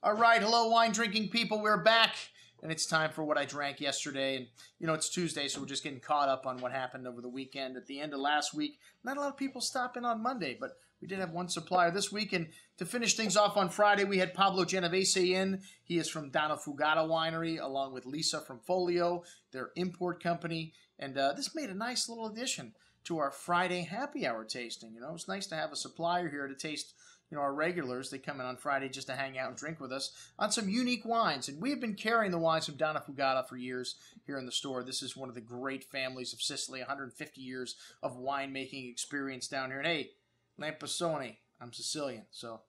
All right, hello, wine drinking people. We're back, and it's time for what I drank yesterday. And it's Tuesday, so we're just getting caught up on what happened over the weekend. At the end of last week, not a lot of people stopped in on Monday, but we did have one supplier this week. And to finish things off on Friday, we had Pablo Genovese in. He is from Donnafugata Winery, along with Lisa from Folio, their import company. And this made a nice little addition to our Friday happy hour tasting. It's nice to have a supplier here to taste our regulars. They come in on Friday just to hang out and drink with us on some unique wines. And we have been carrying the wines from Donnafugata for years here in the store. This is one of the great families of Sicily, 150 years of winemaking experience down here. And hey, Lampasoni, I'm Sicilian, so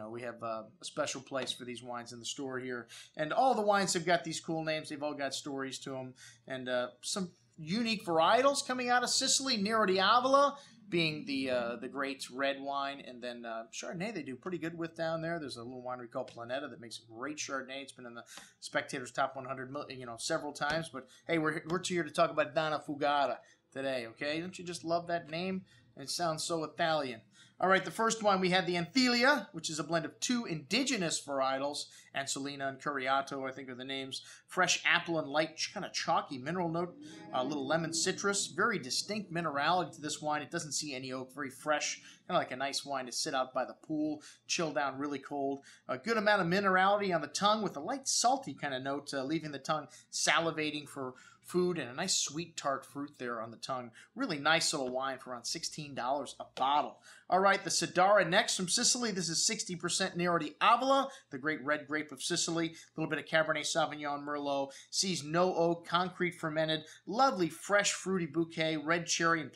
we have a special place for these wines in the store here. And all the wines have got these cool names. They've all got stories to them. And some unique varietals coming out of Sicily. Nero di Avola being the great red wine, and then Chardonnay they do pretty good with down there. There's a little winery called Planeta that makes a great Chardonnay. It's been in the Spectator's Top 100 several times. But hey, we're here to talk about Donnafugata today, okay? Don't you just love that name? It sounds so Italian. All right, the first one, we had the Anthelia, which is a blend of two indigenous varietals, Ansolina and Curiato, I think are the names. Fresh apple and light, kind of chalky mineral note, a little lemon citrus. Very distinct minerality to this wine. It doesn't see any oak, very fresh, kind of like a nice wine to sit out by the pool, chill down really cold. A good amount of minerality on the tongue with a light salty kind of note, leaving the tongue salivating for food, and a nice sweet tart fruit there on the tongue. Really nice little wine for around $16 a bottle. All right, the Sidara next from Sicily. This is 60% Nero di Avola, the great red grape of Sicily. A little bit of Cabernet Sauvignon, Merlot. Sees no oak, concrete fermented. Lovely fresh fruity bouquet, red cherry and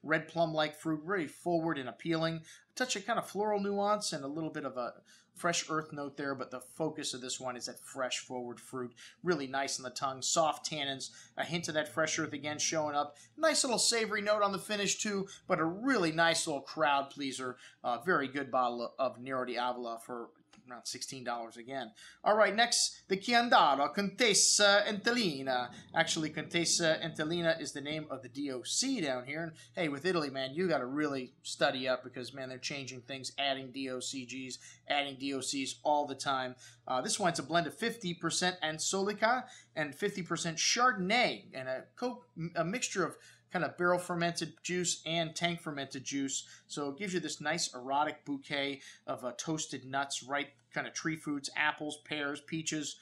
red plum-like fruit. Very forward and appealing. A touch of kind of floral nuance and a little bit of a fresh earth note there, but the focus of this one is that fresh forward fruit. Really nice on the tongue, soft tannins, a hint of that fresh earth again showing up. Nice little savory note on the finish too, but a really nice little crowd pleaser. Very good bottle of Nero di Avola for around $16 again. All right, next, the Chiandaro Contessa Entellina. Actually, Contessa Entellina is the name of the DOC down here. And hey, with Italy, man, you got to really study up because, man, they're changing things, adding DOCGs, adding DOCs all the time. This wine's a blend of 50% Ansolica and 50% Chardonnay, and a mixture of kind of barrel fermented juice and tank fermented juice. So it gives you this nice erotic bouquet of toasted nuts, ripe kind of tree fruits, apples, pears, peaches.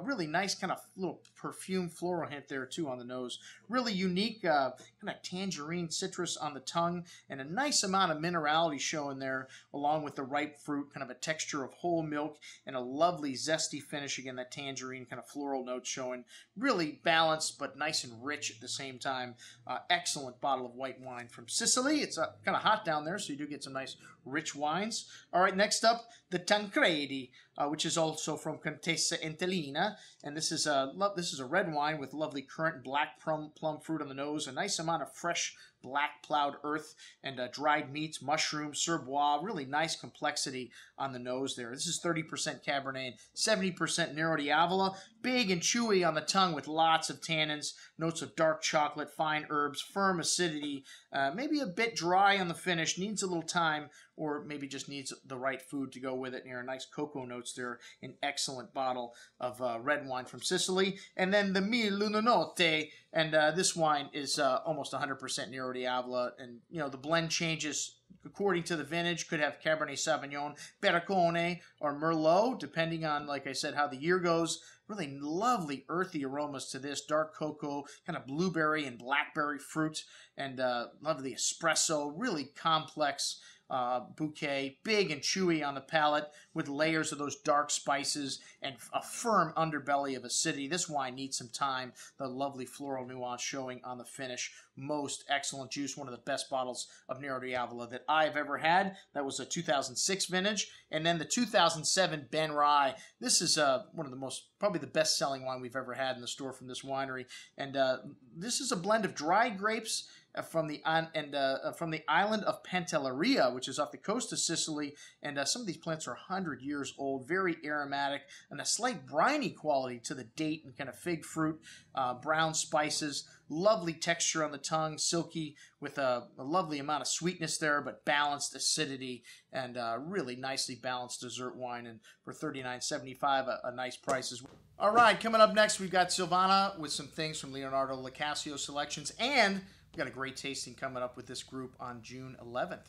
Really nice kind of little perfume floral hint there too on the nose. Really unique kind of tangerine citrus on the tongue, and a nice amount of minerality showing there along with the ripe fruit, kind of a texture of whole milk and a lovely zesty finish. Again, that tangerine kind of floral note showing. Really balanced but nice and rich at the same time. Excellent bottle of white wine from Sicily. It's kind of hot down there, so you do get some nice rich wines. All right, next up, the Tancredi, which is also from Contessa Entellina, and this is a red wine with lovely currant black plum fruit on the nose, a nice amount of fresh black plowed earth and dried meats, mushrooms, surbois. Really nice complexity on the nose there. This is 30% Cabernet and 70% Nero di Avola. Big and chewy on the tongue with lots of tannins, notes of dark chocolate, fine herbs, firm acidity, maybe a bit dry on the finish, needs a little time, or maybe just needs the right food to go with it. Near nice cocoa notes there. An excellent bottle of red wine from Sicily. And then the Mille Note, and this wine is almost 100% Nero di Avola, and the blend changes according to the vintage. Could have Cabernet Sauvignon, Berricone, or Merlot, depending on, like I said, how the year goes. Really lovely earthy aromas to this. Dark cocoa, kind of blueberry and blackberry fruit, and lovely espresso. Really complex bouquet, big and chewy on the palate with layers of those dark spices and a firm underbelly of acidity. This wine needs some time. The lovely floral nuance showing on the finish. Most excellent juice. One of the best bottles of Nero di Avola that I've ever had. That was a 2006 vintage. And then the 2007 Ben Rye. This is one of the most, probably the best-selling wine we've ever had in the store from this winery. And this is a blend of dried grapes from the island of Pantelleria, which is off the coast of Sicily. And some of these plants are 100 years old, very aromatic, and a slight briny quality to the date and kind of fig fruit, brown spices. Lovely texture on the tongue, silky, with a lovely amount of sweetness there, but balanced acidity, and really nicely balanced dessert wine. And for $39.75, a nice price as well. All right, coming up next, we've got Silvana with some things from Leonardo Lacasio Selections, and we've got a great tasting coming up with this group on June 11th.